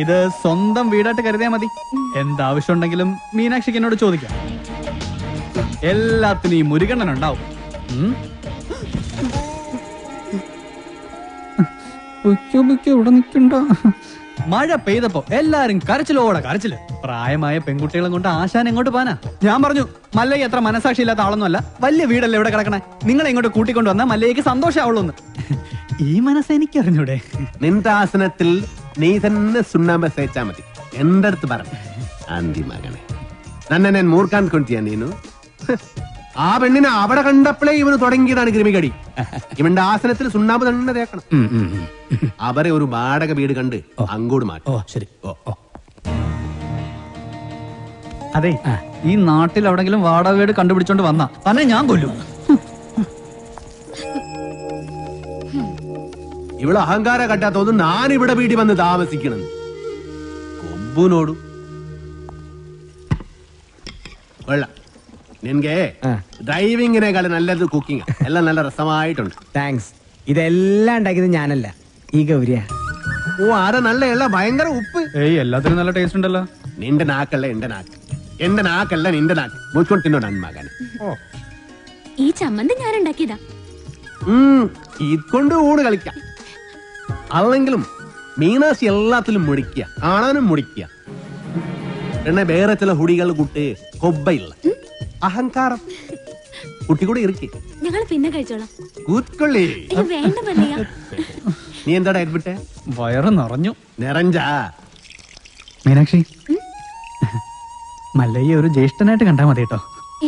ഇത് സ്വന്തം വീടായിട്ട് കരുതിയാ മതി. എന്താവശ്യം ഉണ്ടെങ്കിലും മീനാക്ഷിക്ക് എന്നോട് ചോദിക്കാം. എല്ലാത്തിനും ഈ മുരുകണ്ണൻ ഉണ്ടാവും. ഇവിടെ നിൽക്കണ്ട. മഴ പെയ്തപ്പോ എല്ലാരും കരച്ചിലോടെ കരച്ചില്. പ്രായമായ പെൺകുട്ടികളെ കൊണ്ട് ആശാൻ എങ്ങോട്ട് പോനാ? ഞാൻ പറഞ്ഞു മല്ലയ്യ അത്ര മനസാക്ഷി ഇല്ലാത്ത ആളൊന്നുമല്ല, വലിയ വീടല്ലേ ഇവിടെ കിടക്കണേ, നിങ്ങളെ ഇങ്ങോട്ട് കൂട്ടിക്കൊണ്ട് വന്നാൽ മല്ലയ്യക്ക് സന്തോഷമാവുള്ളൂന്ന്. ഈ മനസ്സ് എനിക്കറിഞ്ഞൂടെ? നിന്റെ ആസനത്തിൽ നീ തന്നെ സുണ്ണാമ്പ തേച്ചാ മതി. എന്റെ അടുത്ത് പറഞ്ഞു ആന്തി മകനെ, നന്നെ ഞാൻ മൂർക്കാൻ കൊണ്ടിയാ നീനു. ആ പെണ്ണിനെ അവിടെ കണ്ടപ്പോഴേ ഇവന് തുടങ്ങിയതാണ് ക്രിമികടി. ഇവന്റെ ആസനത്തിൽ സുണ്ണാമ്പ് തന്നെ തേക്കണം. അവരെ ഒരു വാടക വീട് കണ്ട് അങ്ങോട്ട് മാറ്റും. ശരി. അതെ, ഈ നാട്ടിൽ എവിടെങ്കിലും വാടക വീട് കണ്ടുപിടിച്ചോണ്ട് വന്നാ തന്നെ ഞാൻ കൊല്ലും. ഇവിടെ അഹങ്കാര കട്ടാത്തോന്നും ഞാൻ ഇവിടെ വീട്ടിൽ വന്ന് താമസിക്കണം. കൊമ്പുനോടു കൊള്ളാം. നിനക്ക് ഡ്രൈവിങ്ങിനേക്കാളും നല്ലത് കുക്കിംഗ്. എല്ലാം നല്ല രസമായിട്ടുണ്ട്. താങ്ക്സ്. ഇതെല്ലാം ഉണ്ടാക്കിയത് ഞാനല്ല, ഈ ഗൗരിയ. ഓ, ആരെ നല്ല എല്ലാം ഭയങ്കര ഉപ്പ്. എല്ലാത്തിനും നല്ല ടേസ്റ്റ് ഉണ്ടല്ലോ. നിന്റെ നാക്കല്ല എന്റെ നാക്ക്, എന്റെ നാക്കല്ല നിന്റെ നാക്ക്. മുച്ചോട്ട് തിന്നോ നന്മകനെ. ഈ ചമ്മന്തി ഞാൻ ഉണ്ടാക്കിയതാ. ഇതുകൊണ്ട് ഊണ് കളിക്കാം. അല്ലെങ്കിലും മീനാശി എല്ലാത്തിലും മുടിക്കുക, കാണാനും മുടിക്കുക. പിന്നെ വേറെ ചില ഹുടികൾ കുട്ടി കൊബ്ബയില്ല അഹങ്കാരം കുട്ടി കൂടെ ഇരിക്കേ. ഞങ്ങൾ പിന്നെ കഴിച്ചോളാം. കൂത്തൊള്ളി വേണ്ട മല്ലയ്യ. നീ എന്താടാ എഡ്വിട്ടെ? വയറ് നിറഞ്ഞു. നിറഞ്ചാ മീനാക്ഷി, മല്ലയ്യ ഒരു ജ്യേഷ്ഠനായിട്ട് കണ്ടാ മതി കേട്ടോ.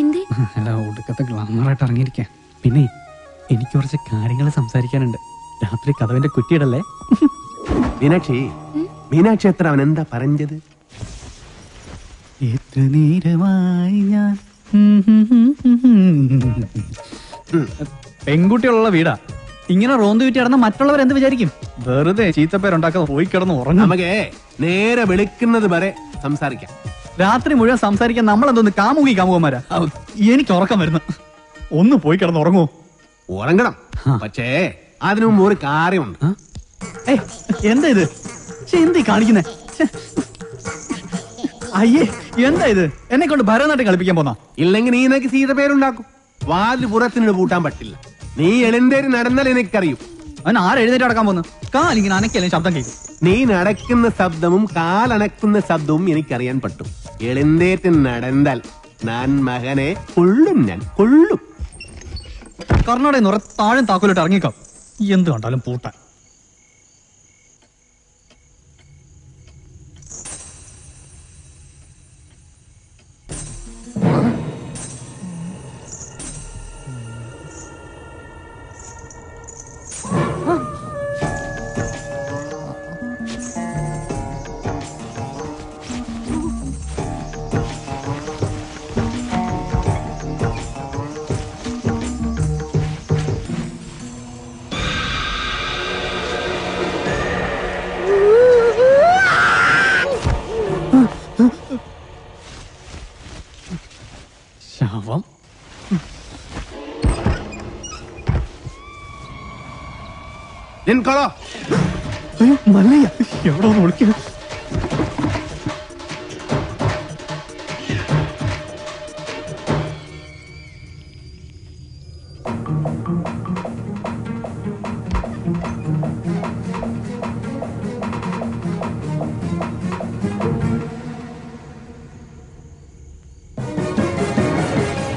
എന്തേ? അല്ല, ഒടുക്കത്തെ ഗ്ലാമറായിട്ട് ഇറങ്ങിയിരിക്കാം. പിന്നെ എനിക്ക് കുറച്ച് കാര്യങ്ങൾ സംസാരിക്കാനുണ്ട്. രാത്രി കഥവിന്റെ കുറ്റിയിടല്ലേ? മീനാക്ഷി, മീനാക്ഷി എത്ര അവൻ എന്താ പറഞ്ഞത്? എത്ര നേരമായി ഞാൻ പെൺകുട്ടികളുള്ള വീടാ. ഇങ്ങനെ റോന്ത് വിറ്റി കിടന്ന മറ്റുള്ളവർ എന്ത് വിചാരിക്കും? വെറുതെ ചീത്തപ്പേരുണ്ടാക്കാതെ പോയി കിടന്ന് ഉറങ്ങും. നമുക്ക് നേരെ വെളുക്കുന്നത് വരെ സംസാരിക്കാം. രാത്രി മുഴുവൻ സംസാരിക്കാൻ നമ്മൾ എന്തോന്ന് കാമുകന്മാരാ? എനിക്ക് ഉറക്കം വരുന്നു. ഒന്ന് പോയി കിടന്ന് ഉറങ്ങുമോ? ഉറങ്ങണം, പക്ഷേ അതിനു മുമ്പ് ഒരു കാര്യമുണ്ട്. എന്താ ഇത്? എന്ത് കാണിക്കുന്നേ? അയ്യേ, എന്താ ഇത്? എന്നെ കൊണ്ട് ഭരതനാട്യം കളിപ്പിക്കാൻ പോന്നാ? ഇല്ലെങ്കിൽ നീ നിനക്ക് സീത പേരുണ്ടാക്കും. വാല് പുറത്തിന് പൂട്ടാൻ പറ്റില്ല. നീ എഴുന്നേരി നടന്നാൽ എനിക്കറിയും. അവൻ ആരെഴുന്നേറ്റ് നടക്കാൻ പോന്നു? കാലിങ്ങനെ അനക്കല്ലേ ശബ്ദം കേൾക്കും. നീ നടക്കുന്ന ശബ്ദവും കാലണക്കുന്ന ശബ്ദവും എനിക്കറിയാൻ പറ്റും. എഴുന്നേറ്റ് നടന്നാൽ ഞാൻ മകനെ കൊള്ളും, ഞാൻ കൊള്ളും. കർണാടക നിറ താഴും താക്കോലിട്ട് ഇറങ്ങിക്കാം. എന്ത് കണ്ടാലും പൂട്ടാൻ. ശവം. മല്ലയ്യ എവിടെ ഒന്ന് വിളിക്കുക?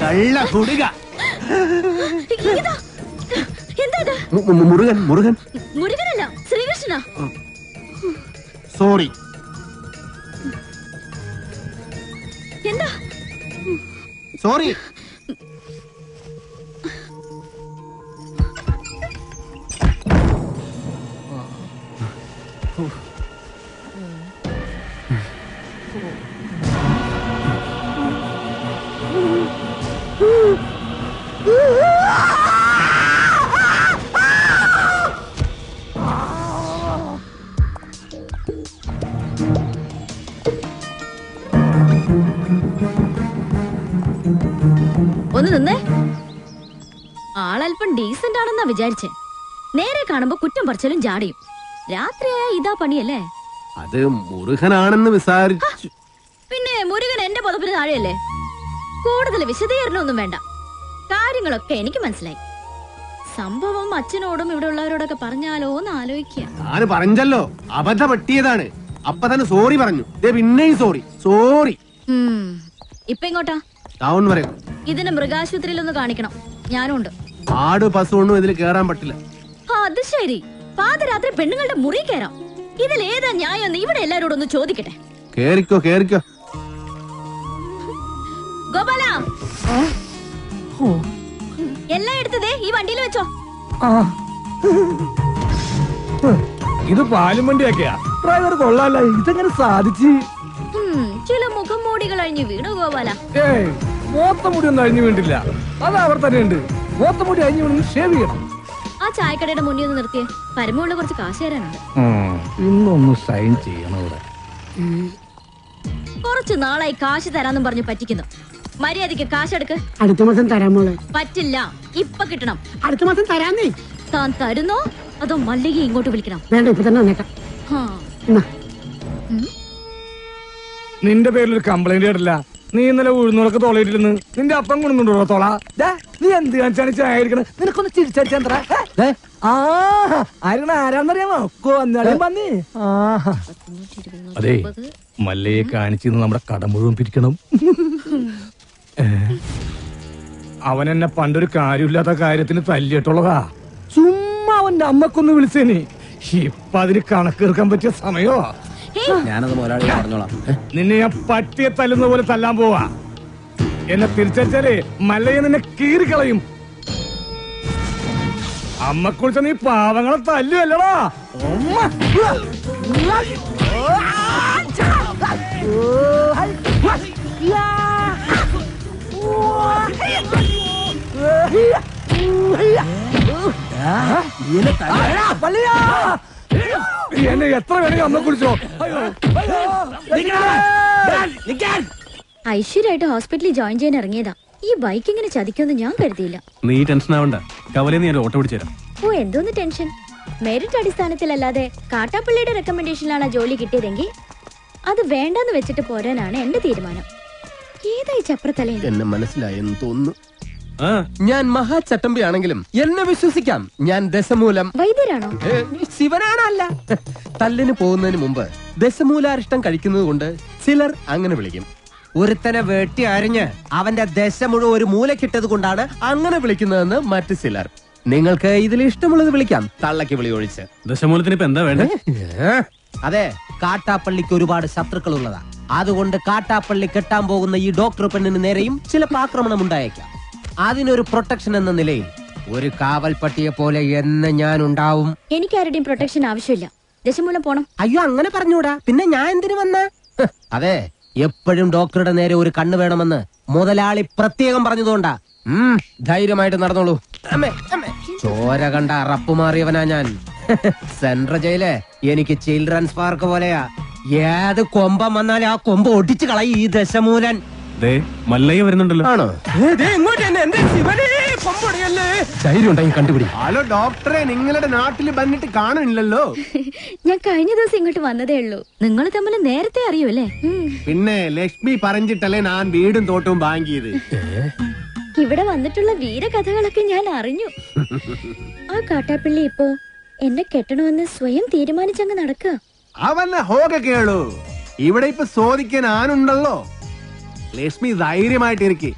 കള്ള കുടുക. മുരുകൻ. മുരുകൻ മുരുകനല്ല, ശ്രീകൃഷ്ണ. സോറി. എന്താ? സോറി. ഒന്ന് നിന്നേ. ആളല്പം ഡീസന്റ് ആണെന്നാ വിചാരിച്ചേ. നേരെ കാണുമ്പോ കുറ്റം പറച്ചലും ജാടിയും. രാത്രിയായ ഇതാ പണിയല്ലേ? അത് മുരുകനാണെന്ന് വിസാരിച്ചു. പിന്നെ മുരുകൻ എന്റെ പുതപ്പിന് താഴെയല്ലേ? കൂടുതൽ വിശദീകരണമൊന്നും വേണ്ട, കാര്യങ്ങളൊക്കെ എനിക്ക് മനസ്സിലായി. സംഭവം അച്ഛനോടും ഇവിടെ ഉള്ളവരോടൊക്കെ പറഞ്ഞാലോ എന്ന് ആലോചിക്കുക. ഞാൻ പറഞ്ഞല്ലോ, അബദ്ധം പറ്റിയതാണ്. അപ്പൊ തന്നെ സോറി പറഞ്ഞു. പിന്നെയും സോറി. ഇപ്പൊ ഇങ്ങോട്ടാ? ടൗൺ വരെ. ഇതിന് മൃഗാശുപത്രിയിലൊന്ന് കാണിക്കണം, ഞാനും ഉണ്ട്. ആട് പശു ഒന്നും ഇതിൽ കേറാൻ പറ്റില്ല. അത് ശരി, പാതിരാത്രി പെണ്ണുങ്ങളുടെ മുറി കയറാം. ഇതിൽ ഏതാ ന്യായം? ഇവിടെ എല്ലാരോടും ഒന്ന് ചോദിക്കട്ടെ. കേറിക്കോ. ഗോപാല, എല്ലാം എടുത്തതേ ഈ വണ്ടിയിൽ വെച്ചോ. ഇത് പാലും വണ്ടിയാക്കിയാ ഡ്രൈവർ കൊള്ളാല്ല. ഇതെങ്ങനെ സാധിച്ചു? ചില മുഖം മൂടികൾ അഴിഞ്ഞു വീണു ഗോപാല. ഏയ്, മോത്തമുടി ഒന്നും അഴിഞ്ഞു വീണ്ടില്ല. അത് അവർ തന്നെ ഉണ്ട്. മോത്തമുടി അഴിഞ്ഞു വീണ് ഷേവ് ചെയ്യണം. ആ ചായക്കടയുടെ മുന്നിൽ ഒന്ന് നിർത്തിയേ, പരമുള്ള കുറച്ച് കാശ് തരാനുണ്ട്. ഇന്നൊന്ന് സൈൻ ചെയ്യണം ഇവിടെ. കുറച്ചു നാളായി കാശ് തരാന്നും പറഞ്ഞു പറ്റിക്കുന്നു. മര്യാദക്ക് കാശെടുക്ക്. അടുത്ത മാസം തരാൻ മോളെ. പറ്റില്ല, ഇപ്പൊ കിട്ടണം. അടുത്ത മാസം തരാന്നേ. താൻ തരുന്നോ അതോ മല്ലിക ഇങ്ങോട്ട് വിളിക്കണം? വേണ്ട, ഇപ്പൊ തന്നെ വന്നേക്കാം. നിന്റെ പേരിൽ ഒരു കംപ്ലൈന്റ് കേട്ടില്ല. നീ ഇന്നലെ ഉഴുന്നോളൊക്കെ തോളയിട്ടിരുന്ന് നിന്റെ അപ്പം കൊണ്ടുണ്ടോ തോള? നീ എന്ത് കാണിച്ചാണ് ചായക്കണേ? നിനക്കൊന്ന് ചിരിച്ചടിച്ചാ ആരാന്നറിയാമോ? വന്നേ. അതെ, മല്ലയെ കാണിച്ചിരുന്ന് നമ്മുടെ കട മുഴുവൻ പിരിക്കണം. അവൻ എന്നെ പണ്ടൊരു കാര്യമില്ലാത്ത കാര്യത്തിന് തല്ലിയിട്ടുള്ളതാ. ചുമ്മാ അവന്റെ അമ്മക്കൊന്ന് വിളിച്ചേനി. ഇപ്പൊ അതിന് കണക്കെടുക്കാൻ പറ്റിയ സമയോ? ഞാനത് മുതലാളി പറഞ്ഞോളാം. നിന്നെ ഞാൻ പട്ടിയെ തല്ലുന്ന പോലെ തല്ലാൻ പോവാ. എന്നെ തിരിച്ചടിച്ചാലേ മല്ലയെ നിന്നെ കീറിക്കളയും. അമ്മ കുളിച്ച നീ പാവങ്ങളെ തല്ലുവല്ലടാ. എന്നെ എത്ര വേണമെങ്കിൽ അമ്മ കുളിച്ചോ. ഐശ്വര്യമായിട്ട് ഹോസ്പിറ്റലിൽ ജോയിൻ ചെയ്യാൻ ഇറങ്ങിയതാ. ഈ ബൈക്ക് ഇങ്ങനെ ചതിക്കുമെന്ന് ഞാൻ കരുതിയില്ല. നീ ടെൻഷൻ ആവണ്ട, കവലയിൽ ഞാൻ ഓട്ടോ പിടിച്ചു തരാം. ഓ, എന്തോന്ന് ടെൻഷൻ? മെറിറ്റ് അടിസ്ഥാനത്തിലല്ലാതെ കാട്ടാപ്പള്ളിയുടെ റെക്കമെൻഡേഷനിലാണ് ജോലി കിട്ടിയതെങ്കിൽ അത് വേണ്ടെന്ന് വെച്ചിട്ട് പോരാനാണ് എന്റെ തീരുമാനം. ഏതായി ചപ്രത്തലേ? എന്നെ മനസ്സിലായെന്ന് തോന്നുന്നു. ഞാൻ മഹാചട്ടമ്പി ആണെങ്കിലും എന്നെ വിശ്വസിക്കാം. ഞാൻ ദശമൂലം വൈദ്യരാണോ? ശിവനാണല്ല. തല്ലിന് പോകുന്നതിന് മുമ്പ് ദശമൂലാരിഷ്ടം കഴിക്കുന്നത് കൊണ്ട് ചിലർ അങ്ങനെ വിളിക്കും. ഒരുത്തനെ വെട്ടി അരിഞ്ഞ് അവന്റെ ദശ മുഴുവൻ ഒരു മൂലക്കിട്ടത് കൊണ്ടാണ് അങ്ങനെ വിളിക്കുന്നതെന്ന് മറ്റു ചിലർ. നിങ്ങൾക്ക് ഇതിൽ ഇഷ്ടമുള്ളത് വിളിക്കാം, തള്ളക്ക് വിളി ഒഴിച്ച്. ദശമൂലത്തിന് ഇപ്പൊ എന്താ വേണ്ടേ? അതെ, കാട്ടാപ്പള്ളിക്ക് ഒരുപാട് ശത്രുക്കൾ ഉള്ളതാ. അതുകൊണ്ട് കാട്ടാപ്പള്ളി കെട്ടാൻ പോകുന്ന ഈ ഡോക്ടർ പെണ്ണിന് നേരെയും ചിലപ്പോൾ ആക്രമണം ഉണ്ടായേക്കാം. അതിനൊരു പ്രൊട്ടക്ഷൻ എന്ന നിലയിൽ ഒരു കാവൽപ്പട്ടിയെ പോലെ എന്ന് ഞാൻ ഉണ്ടാവും. എനിക്ക് ആരുടെയും പ്രൊട്ടക്ഷൻ ആവശ്യമില്ല. ദശമൂലം പോണം. അയ്യോ, അങ്ങനെ പറഞ്ഞൂടാ. പിന്നെ ഞാൻ എന്തിനു വന്ന? അതെ, എപ്പോഴും ഡോക്ടറുടെ നേരെ ഒരു കണ്ണ് വേണമെന്ന് മുതലാളി പ്രത്യേകം പറഞ്ഞതുകൊണ്ടാ. ധൈര്യമായിട്ട് നടന്നോളൂ. ചോര കണ്ട അറപ്പുമാറിയവനാ ഞാൻ. സെൻട്രൽ ജയില് എനിക്ക് ചിൽഡ്രൻസ് പാർക്ക് പോലെയാ. ഏത് കൊമ്പം വന്നാലും ആ കൊമ്പ് ഒടിച്ചു കളയും ഈ ദശമൂലൻ. മല്ലയ്യ വരുന്നുണ്ടല്ലോ. ആണോ? ധൈര്യം ഉണ്ടെങ്കിൽ കണ്ടുപിടി. ഹലോ ഡോക്ടറെ, നിങ്ങളുടെ നാട്ടിൽ വന്നിട്ട് കാണണില്ലല്ലോ. ഞാൻ കഴിഞ്ഞ ദിവസം ഇങ്ങോട്ട് വന്നതേ ഉള്ളൂ. നിങ്ങൾ തമ്മിൽ നേരത്തെ അറിയൂല്ലേ? പിന്നെ ലക്ഷ്മി പറഞ്ഞിട്ടല്ലേ ഞാൻ വീടും തോട്ടവും വാങ്ങിയത്. ഇവിടെ വന്നിട്ടുള്ള വീരകഥകളൊക്കെ ഞാൻ അറിഞ്ഞു. ആ കാട്ടാപ്പള്ളി ഇപ്പോ എന്നെ കെട്ടണമെന്ന് സ്വയം തീരുമാനിച്ചങ്ങ് നടക്കുക. അവന്നെ ഹോക കേളു. ഇവിടെ ഇപ്പൊ ചോദിക്കാൻ ആനുണ്ടല്ലോ. ലക്ഷ്മി ധൈര്യമായിട്ടിരിക്കെ.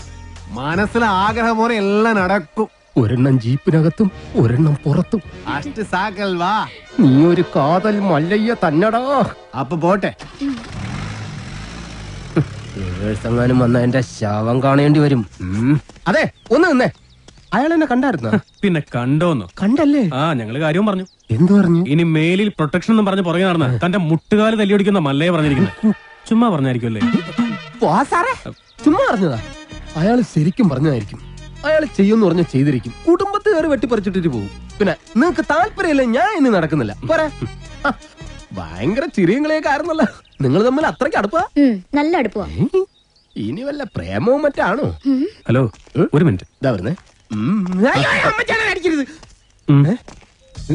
മനസ്സിലെ ആഗ്രഹം പോലെ എല്ലാം നടക്കും. ഒരെണ്ണം ജീപ്പിനകത്തും ഒരെണ്ണം പുറത്തും. അഷ്ട സാക്കൽ വാ. നീ ഒരു കാതൽ മല്ലയ്യ തന്നടാ. അപ്പൊ പോട്ടെ. ഏഴ്സങ്ങാനും വന്ന എന്റെ ശവം കാണേണ്ടി വരും. അതെ, ഒന്ന് നിന്നേ. അയാൾ എന്നെ കണ്ടായിരുന്നോ? പിന്നെ കണ്ടോന്നോ? കണ്ടല്ലേ? ഞങ്ങള് കാര്യവും പറഞ്ഞു. എന്തു പറഞ്ഞു? ഇനി മേലിൽ പ്രൊട്ടക്ഷൻ എന്നും പറഞ്ഞ് പുറകെ നടന്ന തന്റെ മുട്ടുകാല് തല്ലിയൊടിക്കുന്ന മല്ലയെ പറഞ്ഞിരിക്കുന്നത്. ചുമ്മാ പറഞ്ഞായിരിക്കുമല്ലേ? ചുമ്മാ പറഞ്ഞതാ. അയാൾ ശരിക്കും പറഞ്ഞതായിരിക്കും. അയാൾ ചെയ്യുമെന്ന് പറഞ്ഞ ചെയ്തിരിക്കും. കുടുംബത്തെ കയറി വെട്ടിപ്പറിച്ചിട്ടിട്ട് പോകും. പിന്നെ നിങ്ങക്ക് താല്പര്യമില്ല, ഞാൻ ഇനി നടക്കുന്നില്ല. പോരാ. ഭയങ്കര ചിരിയും കളിയൊക്കെ ആയിരുന്നല്ലോ. നിങ്ങൾ തമ്മിൽ അത്രയ്ക്ക് അടുപ്പാ? നല്ല അടുപ്പമാ. ഇനി വല്ല പ്രേമവും മറ്റാണോ? ഹലോ, ഒരു മിനിറ്റ്. ഇതാ വരുന്നേ.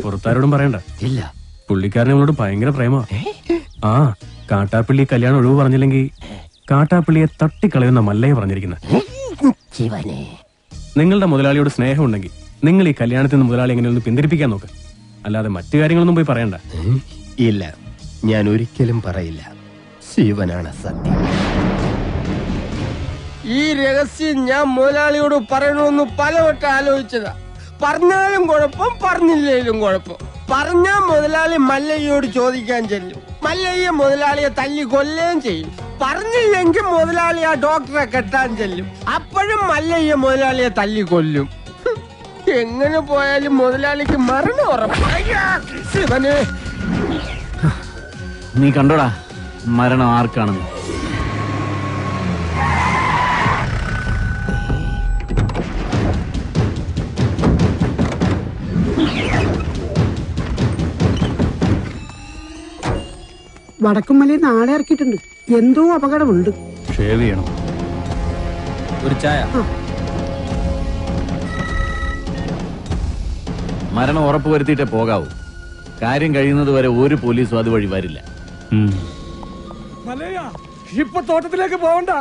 പുറത്താരോടും പറയണ്ട. ഇല്ല. പുള്ളിക്കാരൻ അവളോട് ഭയങ്കര പ്രേമ. ആ കാട്ടാപ്പിള്ളി കല്യാണം ഒഴിവ് പറഞ്ഞില്ലെങ്കിൽ കാട്ടാപ്പിള്ളിയെ തട്ടിക്കളയുന്ന മല്ലയെ പറഞ്ഞിരിക്കുന്നത്. നിങ്ങളുടെ മുതലാളിയോട് സ്നേഹം ഉണ്ടെങ്കിൽ നിങ്ങൾ ഈ കല്യാണത്തിൽ നിന്ന് മുതലാളി എങ്ങനെയൊന്ന് പിന്തിരിപ്പിക്കാൻ നോക്ക്. അല്ലാതെ മറ്റു കാര്യങ്ങളൊന്നും പോയി പറയണ്ട. ഇല്ല, ഞാൻ ഒരിക്കലും പറയില്ല. ശിവനാണ് സത്യം. ഈ രഹസ്യം ഞാൻ മുതലാളിയോട് പറയണമെന്ന് പലവട്ടം ആലോചിച്ചതാ. പറഞ്ഞാലും കുഴപ്പം, പറഞ്ഞില്ലേലും കുഴപ്പം. പറഞ്ഞാ മുതലാളി മല്ലയ്യോട് ചോദിക്കാൻ ചെല്ലും. മല്ലയ്യ മുതലാളിയെ തല്ലി കൊല്ലുകയും ചെയ്യും. പറഞ്ഞില്ലെങ്കിൽ മുതലാളി ആ ഡോക്ടറെ കെട്ടാൻ ചെല്ലും. അപ്പോഴും മല്ലയ്യ മുതലാളിയെ തല്ലി കൊല്ലും. എങ്ങനെ പോയാലും മുതലാളിക്ക് മരണം ഉറപ്പാണ്. ശിവന്, നീ കണ്ടോടാ മരണം ആർക്കാണെന്ന്? വടക്കുംമലയിൽ നാളെ ഇറക്കിയിട്ടുണ്ട്. എന്തോ അപകടമുണ്ട്. ഷേവ് ചെയ്യണം. ഒരു ചായ. മരണം ഉറപ്പുവരുത്തിയിട്ടേ പോകാവൂ. കാര്യം കഴിയുന്നത് വരെ ഒരു പോലീസും അതുവഴി വരില്ല. മലയ ഇപ്പൊ തോട്ടത്തിലേക്ക് പോകണ്ട.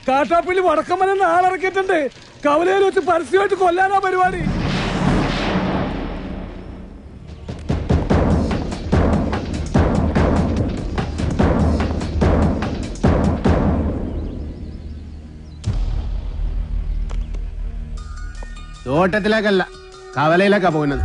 കാട്ടാപ്പിള്ളി വടക്കമ്മല നാളിറക്കിയിട്ടുണ്ട്. കവലയിൽ വെച്ച് പരസ്യമായിട്ട് കൊല്ലാനാ പരിപാടി. തോട്ടത്തിലേക്കല്ല, കവലയിലേക്കാ പോകുന്നത്.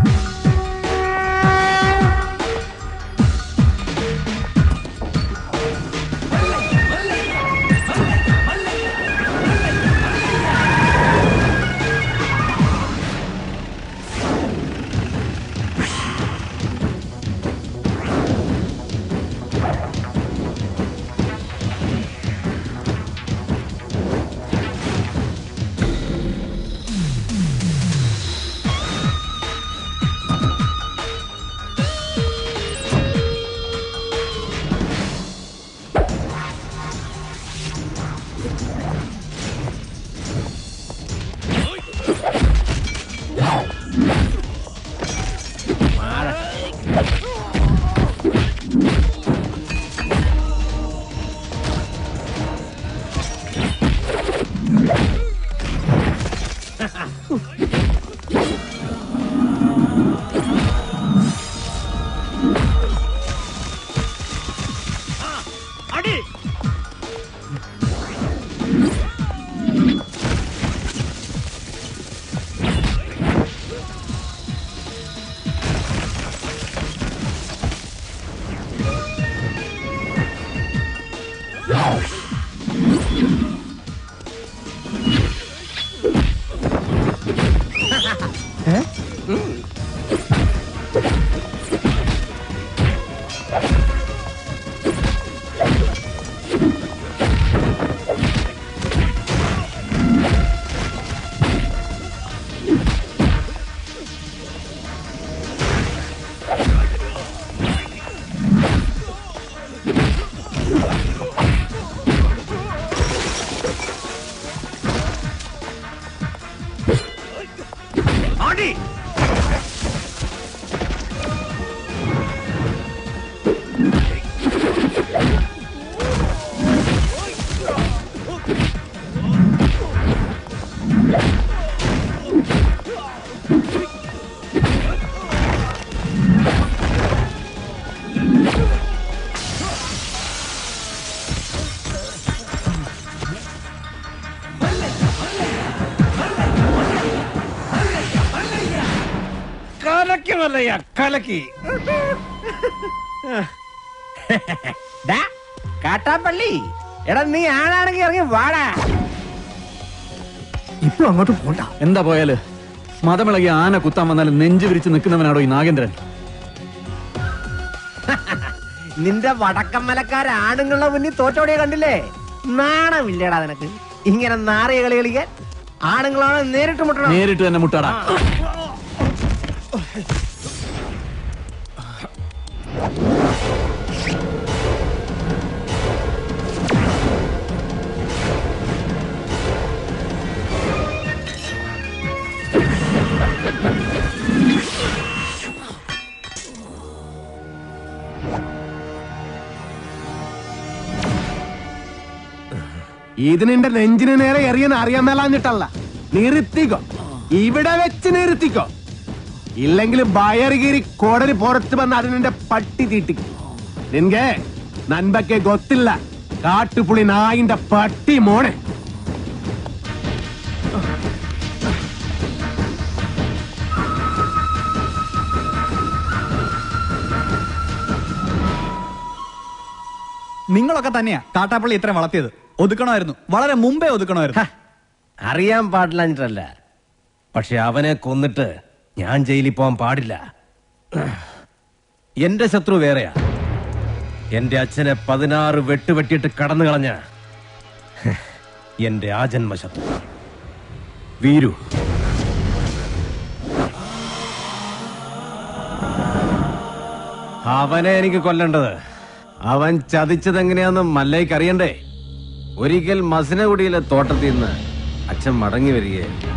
കലക്കി കാട്ടാപ്പള്ളി, എടാ നീ ആണാണെങ്കിൽ ഇറങ്ങി വാടാ. ഇപ്പൊ അങ്ങോട്ട് പോണ്ട. എന്താ പോയാല്? മതമിളകി ആന കുത്താൻ വന്നാലും നെഞ്ചു വിരിച്ച് നിൽക്കുന്നവനാണോ ഈ നാഗേന്ദ്രൻ? നിന്റെ വടക്കമ്മലക്കാരാണുങ്ങളുടെ മുന്നിൽ തോറ്റോടിയെ കണ്ടില്ലേ? നാണമില്ലടാ നിനക്ക് ഇങ്ങനെ നാറിയ കളി കളിക്കാൻ? ആണുങ്ങളാണ് നേരിട്ട് മുട്ടണം. നേരിട്ട് തന്നെ മുട്ടാടാ. ഇത് നിന്റെ നെഞ്ചിന് നേരെ എറിയാൻ അറിയാൻ മേലാഞ്ഞിട്ടല്ല. നിർത്തിക്കോ, ഇവിടെ വെച്ച് നിർത്തിക്കോ. ഇല്ലെങ്കിൽ ബയറുകീരി കോടതി പുറത്ത് വന്ന് അത് നിന്റെ പട്ടി തീട്ടിക്കും. നിൻಗೆ ನನ್ ಬಗ್ಗೆ ಗೊತ್ತಿಲ್ಲ, കാട്ടുപുളി നായിന്റെ പട്ടി മോനെ. നിങ്ങളൊക്കെ തന്നെയാ കാട്ടാപ്പള്ളി ഇത്രയും വളർത്തിയത്. ഒതുക്കണമായിരുന്നു, വളരെ മുമ്പേ ഒതുക്കണമായിരുന്നു. അറിയാൻ പാടില്ല, പക്ഷെ അവനെ കൊന്നിട്ട് ഞാൻ ജയിലിൽ പോകാൻ പാടില്ല. എന്റെ ശത്രു വേറെയാ. എന്റെ അച്ഛനെ 16 വെട്ടുവെട്ടിയിട്ട് കടന്നു കളഞ്ഞ എന്റെ ആജന്മ ശത്രു വീരു. അവനെ എനിക്ക് കൊല്ലേണ്ടത്. അവൻ ചതിച്ചതെങ്ങനെയാന്ന് മല്ലയ്ക്ക് അറിയണ്ടേ? ഒരിക്കൽ മസിനഗുഡിയിലെ തോട്ടത്തിൽ നിന്ന് അച്ഛൻ മടങ്ങി വരികയായിരുന്നു.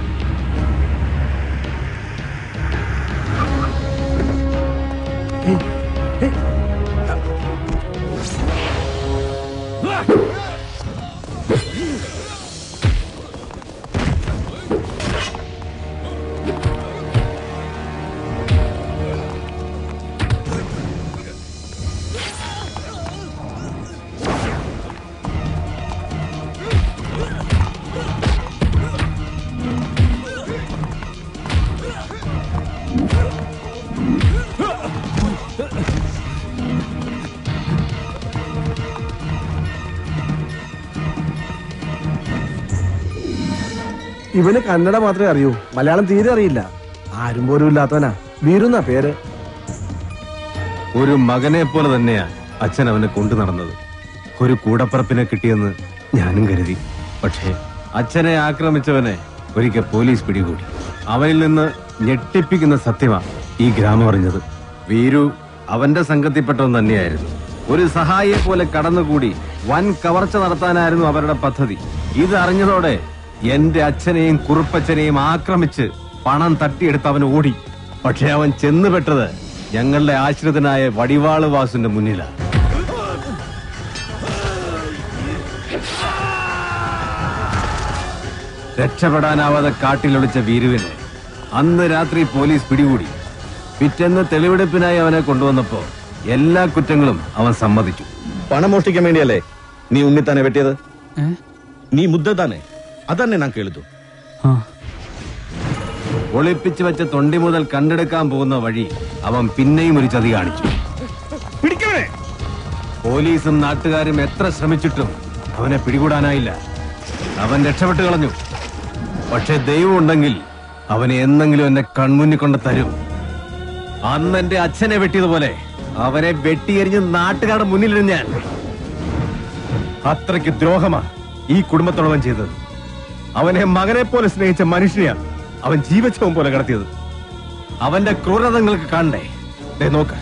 ഇവന് കന്നഡ മാത്രമേ അറിയൂ, മലയാളം തീരെ അറിയില്ല. ആരും പോലും ഇല്ലാത്തവനാ. വീരുന്ന പേര്. ഒരു മകനെ പോലെ തന്നെയാ അച്ഛൻ അവനെ കൊണ്ടു നടന്നത്. ഒരു കൂടപ്പറപ്പിനെ കിട്ടിയെന്ന് ഞാനും കരുതി. പക്ഷേ അച്ഛനെ ആക്രമിച്ചവനെ ഒരിക്കൽ പോലീസ് പിടികൂടി. അവനിൽ നിന്ന് ഞെട്ടിപ്പിക്കുന്ന സത്യമാണ് ഈ ഗ്രാമം അറിഞ്ഞത്. വീരു അവന്റെ സംഘത്തിൽപ്പെട്ടവൻ തന്നെയായിരുന്നു. ഒരു സഹായിയെ പോലെ കടന്നുകൂടി വൻ കവർച്ച നടത്താനായിരുന്നു അവരുടെ പദ്ധതി. ഇത് അറിഞ്ഞതോടെ എന്റെ അച്ഛനെയും കുറുപ്പച്ഛനെയും ആക്രമിച്ച് പണം തട്ടിയെടുത്ത് അവൻ ഓടി. പക്ഷെ അവൻ ചെന്നുപെട്ടത് ഞങ്ങളുടെ ആശ്രിതനായ വടിവാള് വാസുന്റെ മുന്നിലാണ്. രക്ഷപ്പെടാനാവാതെ കാട്ടിലൊളിച്ച വീരുവിനെ അന്ന് രാത്രി പോലീസ് പിടികൂടി. പിറ്റേന്ന് തെളിവെടുപ്പിനായി അവനെ കൊണ്ടുവന്നപ്പോ എല്ലാ കുറ്റങ്ങളും അവൻ സമ്മതിച്ചു. പണം മോഷ്ടിക്കാൻ വേണ്ടിയല്ലേ നീ ഉണ്ണിത്താനെ വെട്ടിയത്? നീ മുദ്ദ താനെ അതന്നെ ഞാൻ കേൾത്തു. ഒളിപ്പിച്ചു വെച്ച തൊണ്ടി മുതൽ കണ്ടെടുക്കാൻ പോകുന്ന വഴി അവൻ പിന്നെയും ഒരു ചതി കാണിച്ചു. പോലീസും നാട്ടുകാരും എത്ര ശ്രമിച്ചിട്ടും അവനെ പിടികൂടാനായില്ല. അവൻ രക്ഷപ്പെട്ടു കളഞ്ഞു. പക്ഷെ ദൈവം ഉണ്ടെങ്കിൽ അവനെ എന്നെങ്കിലും എന്നെ കൺമുന്നിൽ കൊണ്ട് തരും. അന്ന് എന്റെ അച്ഛനെ വെട്ടിയതുപോലെ അവനെ വെട്ടിയെറിഞ്ഞ് നാട്ടുകാരുടെ മുന്നിലിരുന്ന് ഞാൻ. അത്രയ്ക്ക് ദ്രോഹമാ ഈ കുടുംബത്തോടവൻ ചെയ്തത്. അവനെ മകനെ പോലെ സ്നേഹിച്ച മനുഷ്യനെയാണ് അവൻ ജീവച്ഛവം പോലെ കടത്തിയത്. അവന്റെ ക്രൂരതങ്ങൾക്ക് കാണണ്ടേ? നോക്ക,